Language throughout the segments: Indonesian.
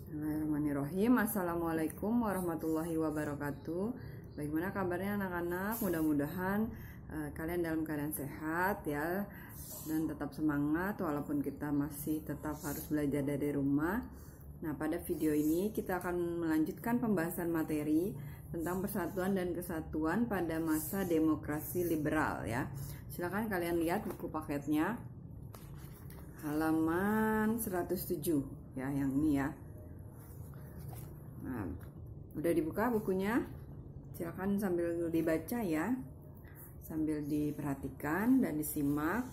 Bismillahirrahmanirrahim. Assalamualaikum warahmatullahi wabarakatuh. Bagaimana kabarnya anak-anak? Mudah-mudahan kalian dalam keadaan sehat ya, dan tetap semangat walaupun kita masih tetap harus belajar dari rumah. Nah, pada video ini kita akan melanjutkan pembahasan materi tentang persatuan dan kesatuan pada masa demokrasi liberal ya. Silakan kalian lihat buku paketnya halaman 107 ya, yang ini ya. Nah, udah dibuka bukunya, silakan sambil dibaca ya, sambil diperhatikan dan disimak.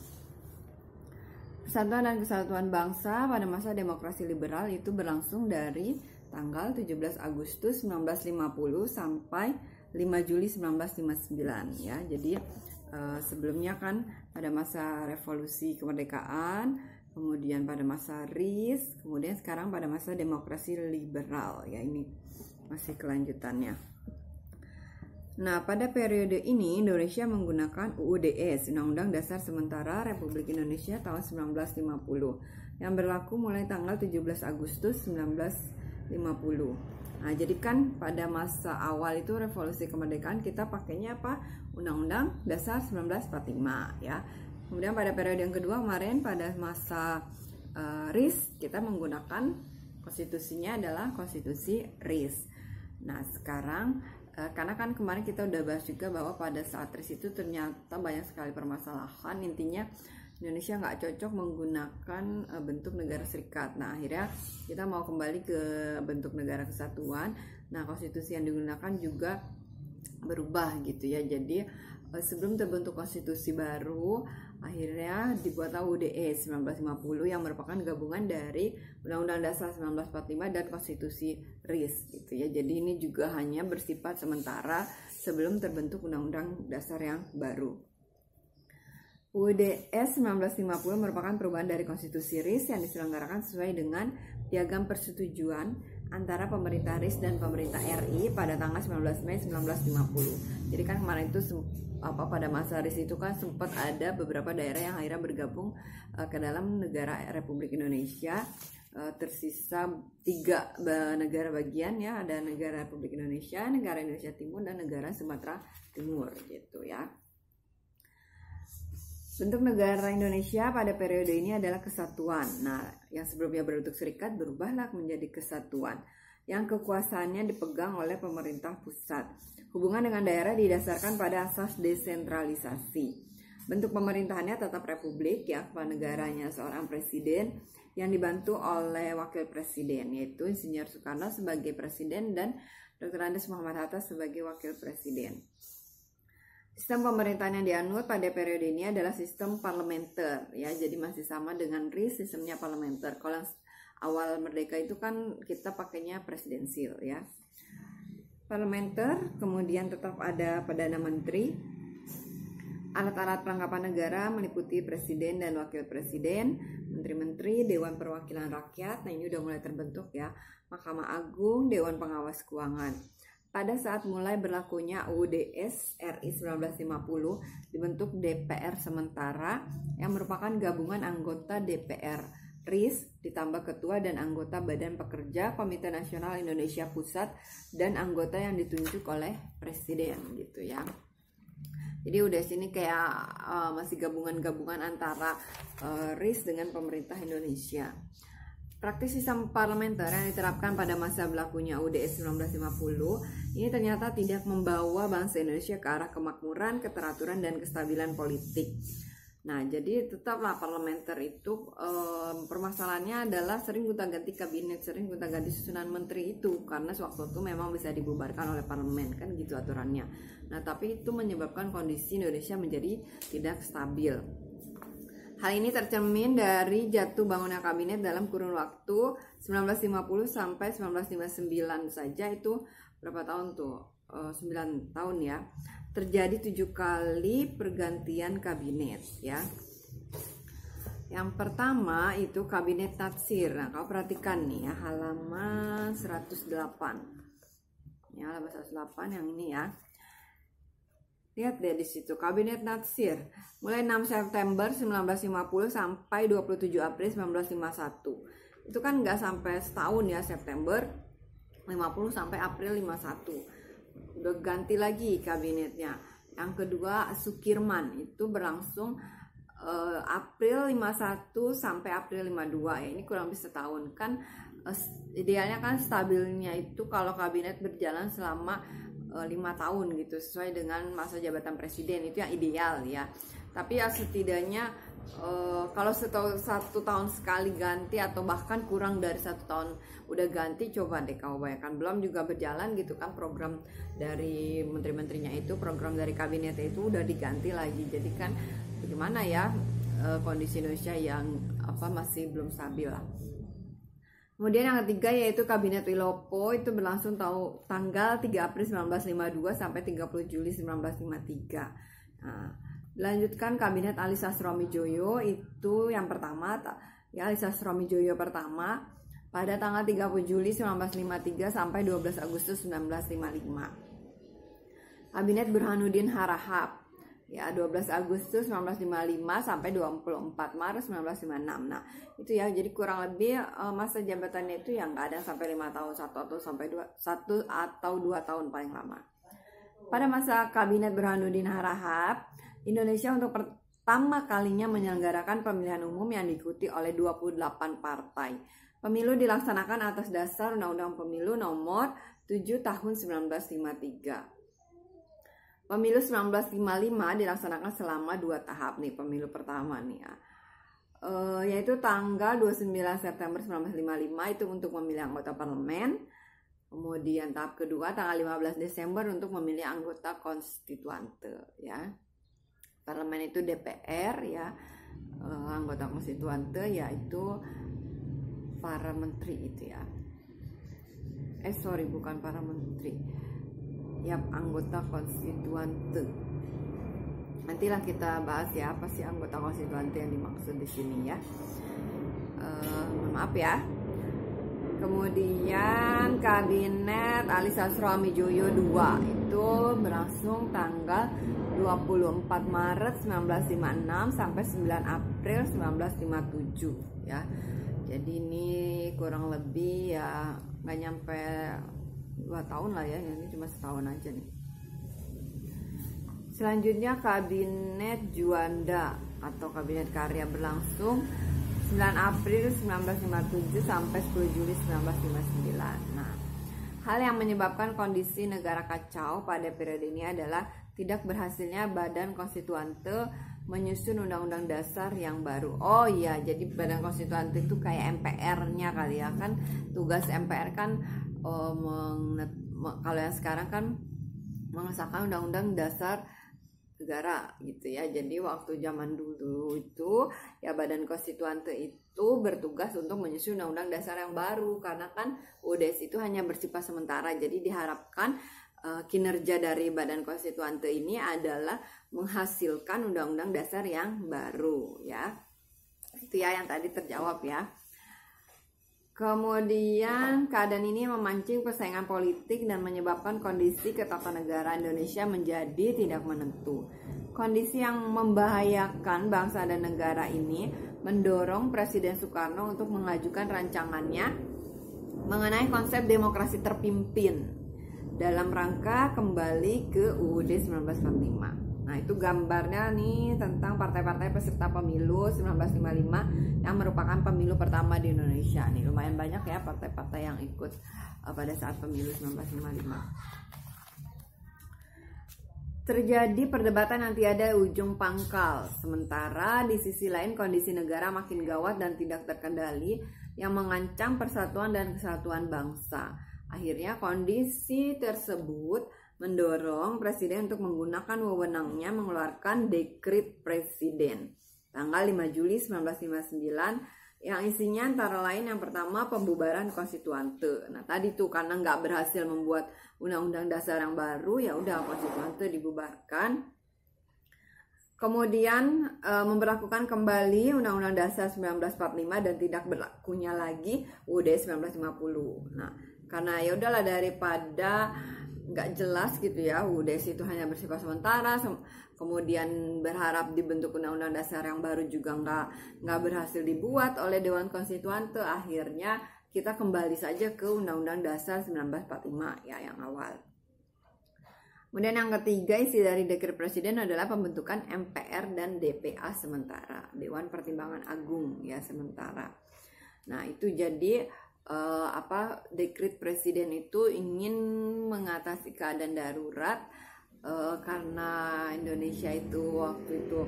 Persatuan dan Kesatuan Bangsa pada masa demokrasi liberal itu berlangsung dari tanggal 17 Agustus 1950 sampai 5 Juli 1959 ya. Jadi sebelumnya kan pada masa revolusi kemerdekaan, kemudian pada masa RIS, kemudian sekarang pada masa demokrasi liberal ya, ini masih kelanjutannya. Nah, pada periode ini Indonesia menggunakan UUDS, Undang-Undang Dasar Sementara Republik Indonesia tahun 1950 yang berlaku mulai tanggal 17 Agustus 1950. Nah, jadi kan pada masa awal itu revolusi kemerdekaan kita pakainya apa? Undang-Undang Dasar 1945 ya. Kemudian pada periode yang kedua kemarin pada masa RIS kita menggunakan konstitusinya adalah konstitusi RIS. Nah, sekarang karena kan kemarin kita udah bahas juga bahwa pada saat RIS itu ternyata banyak sekali permasalahan, intinya Indonesia nggak cocok menggunakan bentuk negara serikat. Nah, akhirnya kita mau kembali ke bentuk negara kesatuan. Nah, konstitusi yang digunakan juga berubah gitu ya. Jadi sebelum terbentuk konstitusi baru, akhirnya dibuatlah UUDS 1950 yang merupakan gabungan dari Undang-Undang Dasar 1945 dan Konstitusi RIS gitu ya. Jadi ini juga hanya bersifat sementara sebelum terbentuk Undang-Undang Dasar yang baru. UUDS 1950 merupakan perubahan dari Konstitusi RIS yang diselenggarakan sesuai dengan piagam persetujuan antara pemerintah RIS dan pemerintah RI pada tanggal 19 Mei 1950. Jadi kan kemarin itu pada masa RIS itu kan sempat ada beberapa daerah yang akhirnya bergabung ke dalam negara Republik Indonesia. Tersisa 3 negara bagian ya, ada negara Republik Indonesia, negara Indonesia Timur, dan negara Sumatera Timur gitu ya. Bentuk negara Indonesia pada periode ini adalah kesatuan. Nah, yang sebelumnya berbentuk serikat berubahlah menjadi kesatuan yang kekuasaannya dipegang oleh pemerintah pusat. Hubungan dengan daerah didasarkan pada asas desentralisasi. Bentuk pemerintahannya tetap republik ya, kepala negaranya seorang presiden yang dibantu oleh wakil presiden, yaitu Insinyur Soekarno sebagai presiden dan Dr. Andes Muhammad Hatta sebagai wakil presiden. Sistem pemerintahan yang dianut pada periode ini adalah sistem parlementer ya, jadi masih sama dengan RIS, sistemnya parlementer. Kalau awal merdeka itu kan kita pakainya presidensil ya. Parlementer, kemudian tetap ada Perdana Menteri. Alat-alat perlengkapan negara meliputi presiden dan wakil presiden, menteri-menteri, Dewan Perwakilan Rakyat. Nah, ini udah mulai terbentuk ya. Mahkamah Agung, Dewan Pengawas Keuangan. Pada saat mulai berlakunya UUDS RI 1950, dibentuk DPR sementara yang merupakan gabungan anggota DPR RIS ditambah ketua dan anggota Badan Pekerja Komite Nasional Indonesia Pusat dan anggota yang ditunjuk oleh presiden gitu ya. Jadi udah sini kayak masih gabungan-gabungan antara RIS dengan pemerintah Indonesia. Praktis sistem parlementer yang diterapkan pada masa berlakunya UUDS 1950 ini ternyata tidak membawa bangsa Indonesia ke arah kemakmuran, keteraturan, dan kestabilan politik. Nah, jadi tetaplah parlementer itu permasalahannya adalah sering gonta-ganti kabinet, sering gonta-ganti susunan menteri itu karena sewaktu itu memang bisa dibubarkan oleh parlemen, kan gitu aturannya. Nah, tapi itu menyebabkan kondisi Indonesia menjadi tidak stabil. Hal ini tercermin dari jatuh bangunnya kabinet dalam kurun waktu 1950 sampai 1959 saja, itu berapa tahun tuh? 9 tahun ya. Terjadi 7 kali pergantian kabinet ya. Yang pertama itu kabinet Natsir. Nah, kau perhatikan nih ya, halaman 108. Ya, halaman 108 yang ini ya. Lihat deh di situ, Kabinet Natsir mulai 6 September 1950 sampai 27 April 1951. itu kan nggak sampai setahun ya, September 50 sampai April 51 udah ganti lagi kabinetnya. Yang kedua Sukirman itu berlangsung April 51 sampai April 52 ya, ini kurang lebih setahun kan. Idealnya kan stabilnya itu kalau kabinet berjalan selama 5 tahun gitu, sesuai dengan masa jabatan presiden, itu yang ideal ya. Tapi ya setidaknya kalau 1 tahun sekali ganti atau bahkan kurang dari 1 tahun udah ganti, coba deh kamu bayangkan, belum juga berjalan gitu kan program dari menteri-menterinya itu, program dari kabinetnya itu udah diganti lagi. Jadi kan bagaimana ya kondisi Indonesia yang masih belum stabil lah. Kemudian yang ketiga yaitu Kabinet Wilopo, itu berlangsung tanggal 3 April 1952 sampai 30 Juli 1953. Nah, dilanjutkan Kabinet Ali Sastroamidjojo, itu yang pertama ya, Ali Sastroamidjojo pertama pada tanggal 30 Juli 1953 sampai 12 Agustus 1955. Kabinet Burhanuddin Harahap ya, 12 Agustus 1955 sampai 24 Maret 1956. Nah, itu ya, jadi kurang lebih masa jabatannya itu yang nggak ada sampai 5 tahun, 1 atau 2 tahun paling lama. Pada masa Kabinet Burhanuddin Harahap, Indonesia untuk pertama kalinya menyelenggarakan pemilihan umum yang diikuti oleh 28 partai. Pemilu dilaksanakan atas dasar Undang-Undang Pemilu Nomor 7 Tahun 1953. Pemilu 1955 dilaksanakan selama 2 tahap nih, pemilu pertama nih ya. Yaitu tanggal 29 September 1955 itu untuk memilih anggota parlemen. Kemudian tahap kedua tanggal 15 Desember untuk memilih anggota konstituante ya. Parlemen itu DPR ya, anggota konstituante yaitu para menteri itu ya. Bukan para menteri. Ya, anggota konstituante. Nantilah kita bahas ya apa sih anggota konstituante yang dimaksud di sini ya. Maaf ya. Kemudian Kabinet Ali Sastroamidjojo II itu berlangsung tanggal 24 Maret 1956 sampai 9 April 1957 ya. Jadi ini kurang lebih ya nggak nyampe 2 tahun lah ya, ini cuma setahun aja nih. Selanjutnya Kabinet Juanda atau Kabinet Karya berlangsung 9 April 1957 sampai 10 Juli 1959. Nah, hal yang menyebabkan kondisi negara kacau pada periode ini adalah tidak berhasilnya Badan Konstituante menyusun Undang-Undang Dasar yang baru. Oh iya, jadi Badan Konstituante itu kayak MPR-nya kali ya, kan tugas MPR kan kalau yang sekarang kan mengesahkan Undang-Undang Dasar negara gitu ya. Jadi waktu zaman dulu itu ya Badan Konstituante itu bertugas untuk menyusun Undang-Undang Dasar yang baru, karena kan UUDS itu hanya bersifat sementara. Jadi diharapkan kinerja dari Badan Konstituante ini adalah menghasilkan Undang-Undang Dasar yang baru ya. Itu ya yang tadi terjawab ya. Kemudian keadaan ini memancing persaingan politik dan menyebabkan kondisi ketatanegaraan Indonesia menjadi tidak menentu. Kondisi yang membahayakan bangsa dan negara ini mendorong Presiden Soekarno untuk mengajukan rancangannya mengenai konsep demokrasi terpimpin dalam rangka kembali ke UUD 1945. Nah, itu gambarnya nih tentang partai-partai peserta pemilu 1955 yang merupakan pemilu pertama di Indonesia. Nih lumayan banyak ya partai-partai yang ikut pada saat pemilu 1955. Terjadi perdebatan yang tiada ujung pangkal. Sementara di sisi lain kondisi negara makin gawat dan tidak terkendali yang mengancam persatuan dan kesatuan bangsa. Akhirnya kondisi tersebut mendorong Presiden untuk menggunakan wewenangnya mengeluarkan Dekret Presiden tanggal 5 Juli 1959 yang isinya antara lain yang pertama pembubaran konstituante. Nah tadi tuh karena nggak berhasil membuat undang-undang dasar yang baru, ya udah konstituante dibubarkan. Kemudian memberlakukan kembali Undang-Undang Dasar 1945 dan tidak berlakunya lagi UUD 1950. Nah karena ya udahlah daripada nggak jelas gitu ya. UUDS itu hanya bersifat sementara, kemudian berharap dibentuk undang-undang dasar yang baru juga nggak berhasil dibuat oleh Dewan Konstituante. Akhirnya kita kembali saja ke Undang-Undang Dasar 1945 ya yang awal. Kemudian yang ketiga, isi dari dekret presiden adalah pembentukan MPR dan DPA sementara, Dewan Pertimbangan Agung ya sementara. Nah itu jadi dekret presiden itu ingin mengatasi keadaan darurat karena Indonesia itu waktu itu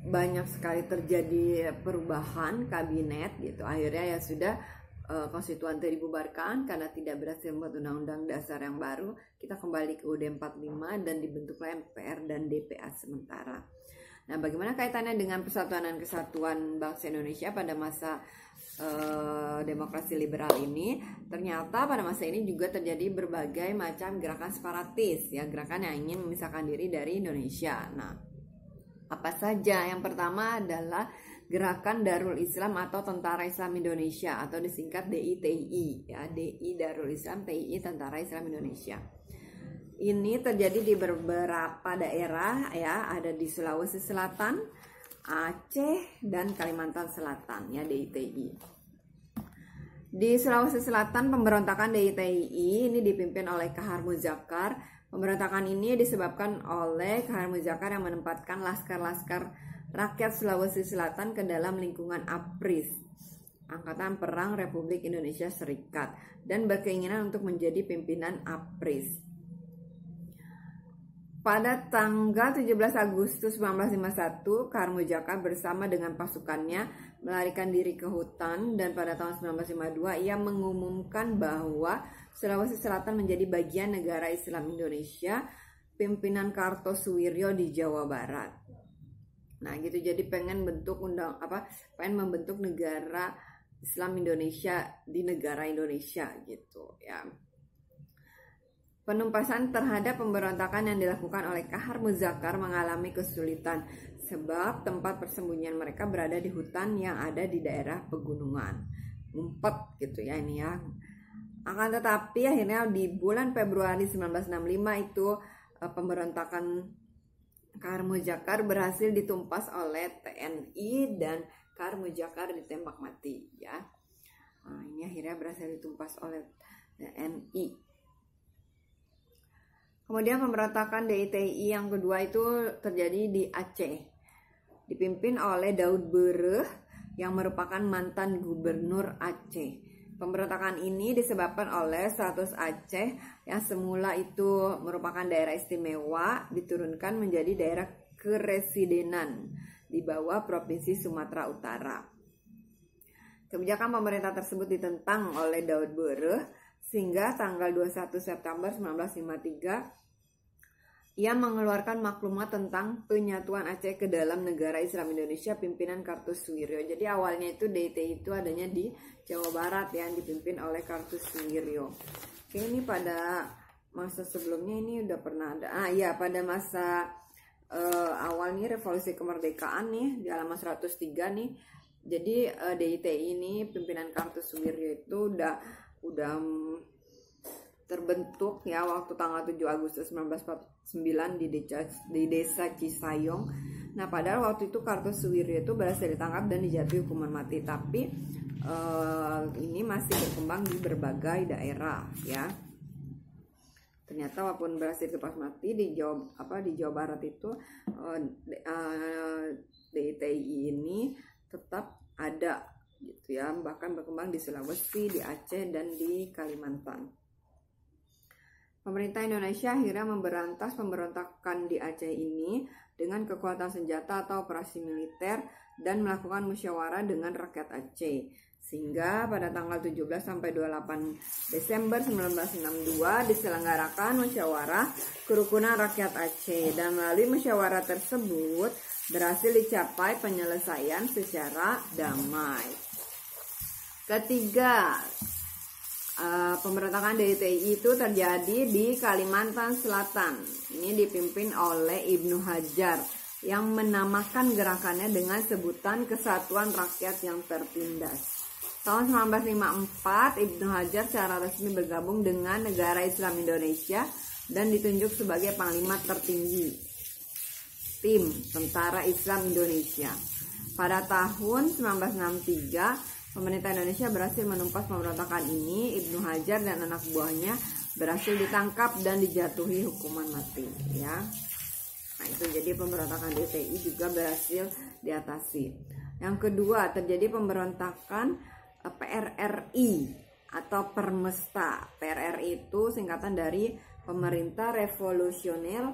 banyak sekali terjadi perubahan kabinet gitu. Akhirnya ya sudah konstituante dibubarkan karena tidak berhasil membuat undang-undang dasar yang baru. Kita kembali ke UUD 45 dan dibentuklah MPR dan DPA sementara. Nah, bagaimana kaitannya dengan persatuan dan kesatuan bangsa Indonesia pada masa demokrasi liberal ini? Ternyata pada masa ini juga terjadi berbagai macam gerakan separatis ya, gerakan yang ingin memisahkan diri dari Indonesia. Nah, apa saja? Yang pertama adalah Gerakan Darul Islam atau Tentara Islam Indonesia atau disingkat DITI ya, DI Darul Islam, TII Tentara Islam Indonesia. Ini terjadi di beberapa daerah ya, ada di Sulawesi Selatan, Aceh dan Kalimantan Selatan ya DITI. Di Sulawesi Selatan pemberontakan DITI ini dipimpin oleh Kahar Muzakar. Pemberontakan ini disebabkan oleh Kahar Muzakar yang menempatkan laskar-laskar rakyat Sulawesi Selatan ke dalam lingkungan APRIS, Angkatan Perang Republik Indonesia Serikat, dan berkeinginan untuk menjadi pimpinan APRIS. Pada tanggal 17 Agustus 1951, Kahar Muzakar bersama dengan pasukannya melarikan diri ke hutan, dan pada tahun 1952 ia mengumumkan bahwa Sulawesi Selatan menjadi bagian negara Islam Indonesia, pimpinan Kartosuwiryo di Jawa Barat. Nah, gitu, jadi pengen membentuk negara Islam Indonesia di negara Indonesia gitu ya. Penumpasan terhadap pemberontakan yang dilakukan oleh Kahar Muzakar mengalami kesulitan sebab tempat persembunyian mereka berada di hutan yang ada di daerah pegunungan. Ngumpet gitu ya ini ya. Akan tetapi akhirnya di bulan Februari 1965 itu pemberontakan Kahar Muzakar berhasil ditumpas oleh TNI dan Kahar Muzakar ditembak mati ya. Nah, ini akhirnya berhasil ditumpas oleh TNI. Kemudian pemberontakan DITI yang kedua itu terjadi di Aceh, dipimpin oleh Daud Bereh yang merupakan mantan gubernur Aceh. Pemberontakan ini disebabkan oleh status Aceh yang semula itu merupakan daerah istimewa diturunkan menjadi daerah keresidenan di bawah Provinsi Sumatera Utara. Kebijakan pemerintah tersebut ditentang oleh Daud Bereh sehingga tanggal 21 September 1953 ia mengeluarkan maklumat tentang penyatuan Aceh ke dalam negara Islam Indonesia pimpinan Kartosuwiryo. Jadi awalnya itu DITI itu adanya di Jawa Barat yang dipimpin oleh Kartosuwiryo. Oke, ini pada masa sebelumnya ini udah pernah ada. Pada masa awal nih revolusi kemerdekaan nih di halaman 103 nih. Jadi DITI ini pimpinan Kartosuwiryo itu udah terbentuk ya waktu tanggal 7 Agustus 1949 di desa Cisayong. Nah, padahal waktu itu Kartosuwiryo itu berhasil ditangkap dan dijatuhi hukuman mati, tapi ini masih berkembang di berbagai daerah ya. Ternyata walaupun berhasil ditangkap mati di Jawa Barat itu DITI ini tetap ada gitu ya, bahkan berkembang di Sulawesi, di Aceh dan di Kalimantan. Pemerintah Indonesia akhirnya memberantas pemberontakan di Aceh ini dengan kekuatan senjata atau operasi militer dan melakukan musyawarah dengan rakyat Aceh. Sehingga pada tanggal 17 sampai 28 Desember 1962 diselenggarakan musyawarah kerukunan rakyat Aceh, dan melalui musyawarah tersebut berhasil dicapai penyelesaian secara damai. Ketiga, pemberontakan DITI itu terjadi di Kalimantan Selatan. Ini dipimpin oleh Ibnu Hajar yang menamakan gerakannya dengan sebutan Kesatuan Rakyat yang Tertindas. Tahun 1954, Ibnu Hajar secara resmi bergabung dengan Negara Islam Indonesia dan ditunjuk sebagai Panglima tertinggi Tim Tentara Islam Indonesia. Pada tahun 1963, pemerintah Indonesia berhasil menumpas pemberontakan ini. Ibnu Hajar dan anak buahnya berhasil ditangkap dan dijatuhi hukuman mati, ya. Nah, itu jadi pemberontakan DTI juga berhasil diatasi. Yang kedua, terjadi pemberontakan PRRI atau Permesta. PRRI itu singkatan dari Pemerintah Revolusioner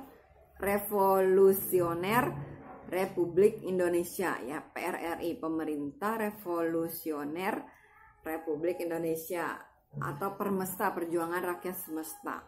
Republik Indonesia, ya. PRRI, Pemerintah Revolusioner Republik Indonesia, atau Permesta, Perjuangan Rakyat Semesta.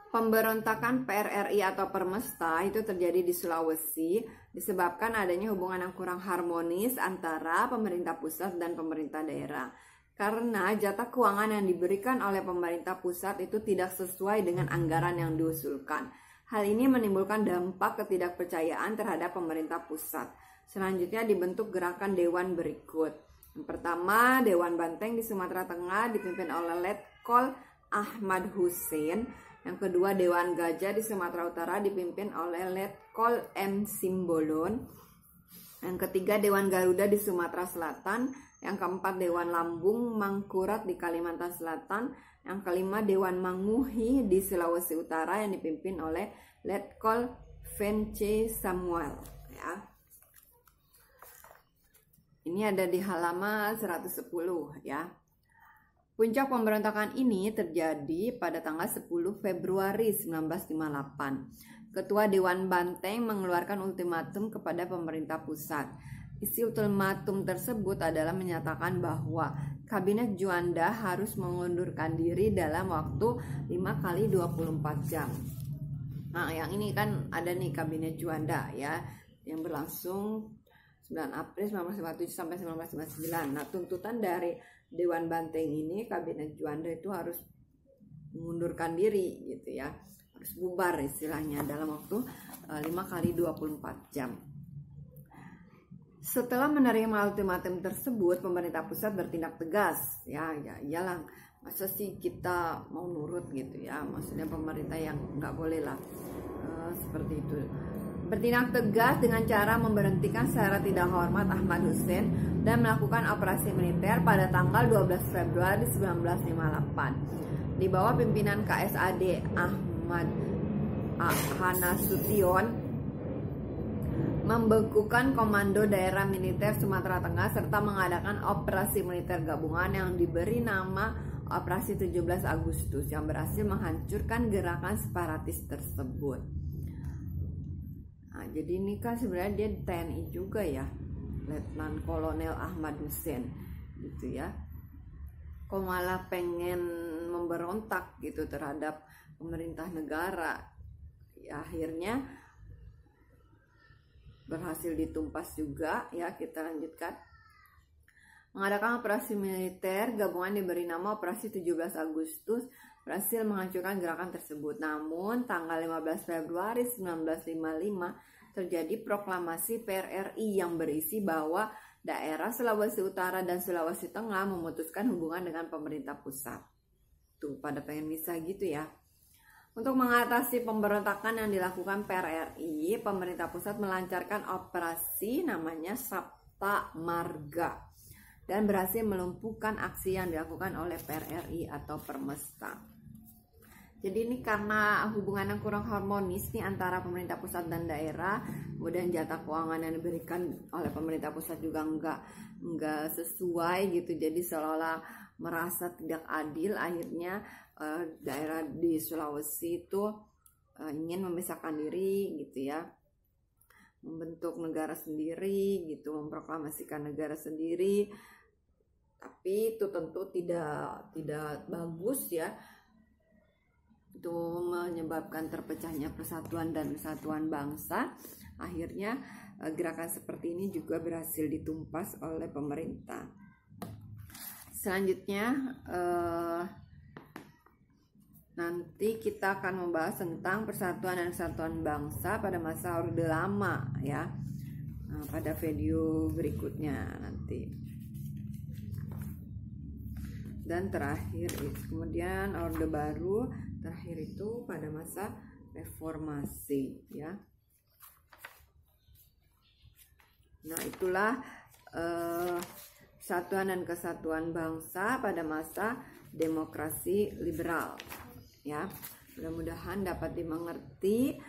Pemberontakan PRRI atau Permesta itu terjadi di Sulawesi disebabkan adanya hubungan yang kurang harmonis antara pemerintah pusat dan pemerintah daerah. Karena jatah keuangan yang diberikan oleh pemerintah pusat itu tidak sesuai dengan anggaran yang diusulkan. Hal ini menimbulkan dampak ketidakpercayaan terhadap pemerintah pusat. Selanjutnya dibentuk gerakan dewan berikut. Yang pertama, Dewan Banteng di Sumatera Tengah dipimpin oleh Letkol Ahmad Hussein. Yang kedua, Dewan Gajah di Sumatera Utara dipimpin oleh Letkol M. Simbolon. Yang ketiga, Dewan Garuda di Sumatera Selatan. Yang keempat, Dewan Lambung Mangkurat di Kalimantan Selatan. Yang kelima, Dewan Manguhi di Sulawesi Utara yang dipimpin oleh Letkol Vence Samuel, ya. Ini ada di halaman 110, ya. Puncak pemberontakan ini terjadi pada tanggal 10 Februari 1958. Ketua Dewan Banteng mengeluarkan ultimatum kepada pemerintah pusat. Isi ultimatum tersebut adalah menyatakan bahwa Kabinet Juanda harus mengundurkan diri dalam waktu 5 kali 24 jam. Nah, yang ini kan ada nih Kabinet Juanda, ya, yang berlangsung 9 April 1957 sampai 1959. Nah, tuntutan dari Dewan Banteng ini, Kabinet Juanda itu harus mengundurkan diri, gitu ya, harus bubar istilahnya dalam waktu 5 kali 24 jam. Setelah menerima ultimatum tersebut, pemerintah pusat bertindak tegas, ya iyalah, masa sih kita mau nurut gitu ya, maksudnya pemerintah yang nggak boleh lah seperti itu. Bertindak tegas dengan cara memberhentikan secara tidak hormat Ahmad Hussein dan melakukan operasi militer pada tanggal 12 Februari 1958. Di bawah pimpinan KSAD Ahmad Hanasution, membekukan Komando Daerah Militer Sumatera Tengah serta mengadakan operasi militer gabungan yang diberi nama Operasi 17 Agustus yang berhasil menghancurkan gerakan separatis tersebut. Nah, jadi ini kan sebenarnya dia TNI juga ya, Letnan Kolonel Ahmad Hussein gitu ya. Kok malah pengen memberontak gitu terhadap pemerintah negara. Ya, akhirnya berhasil ditumpas juga, ya. Kita lanjutkan. Mengadakan operasi militer gabungan diberi nama Operasi 17 Agustus berhasil menghancurkan gerakan tersebut. Namun tanggal 15 Februari 1955 terjadi proklamasi PRRI yang berisi bahwa daerah Sulawesi Utara dan Sulawesi Tengah memutuskan hubungan dengan pemerintah pusat. Tuh, pada pengen bisa gitu ya. Untuk mengatasi pemberontakan yang dilakukan PRRI, pemerintah pusat melancarkan operasi namanya Sabta Marga dan berhasil melumpuhkan aksi yang dilakukan oleh PRRI atau Permesta. Jadi ini karena hubungan yang kurang harmonis nih antara pemerintah pusat dan daerah, kemudian jatah keuangan yang diberikan oleh pemerintah pusat juga enggak sesuai gitu. Jadi seolah-olah merasa tidak adil, akhirnya daerah di Sulawesi itu ingin memisahkan diri gitu ya, membentuk negara sendiri gitu, memproklamasikan negara sendiri. Tapi itu tentu tidak bagus ya, itu menyebabkan terpecahnya persatuan dan kesatuan bangsa. Akhirnya gerakan seperti ini juga berhasil ditumpas oleh pemerintah. Selanjutnya nanti kita akan membahas tentang persatuan dan kesatuan bangsa pada masa Orde Lama ya, pada video berikutnya nanti. dan terakhir kemudian Orde Baru terakhir itu pada masa reformasi ya. Nah, itulah persatuan dan kesatuan bangsa pada masa demokrasi liberal ya. Mudah-mudahan dapat dimengerti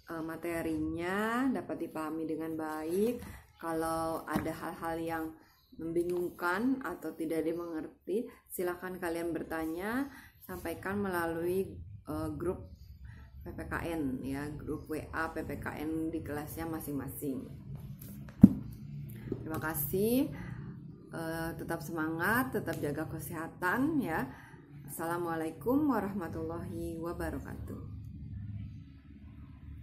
materinya, dapat dipahami dengan baik. Kalau ada hal-hal yang membingungkan atau tidak dimengerti, silakan kalian bertanya, sampaikan melalui grup PPKN ya, grup WA PPKN di kelasnya masing-masing. Terima kasih, tetap semangat, tetap jaga kesehatan ya. Assalamualaikum warahmatullahi wabarakatuh.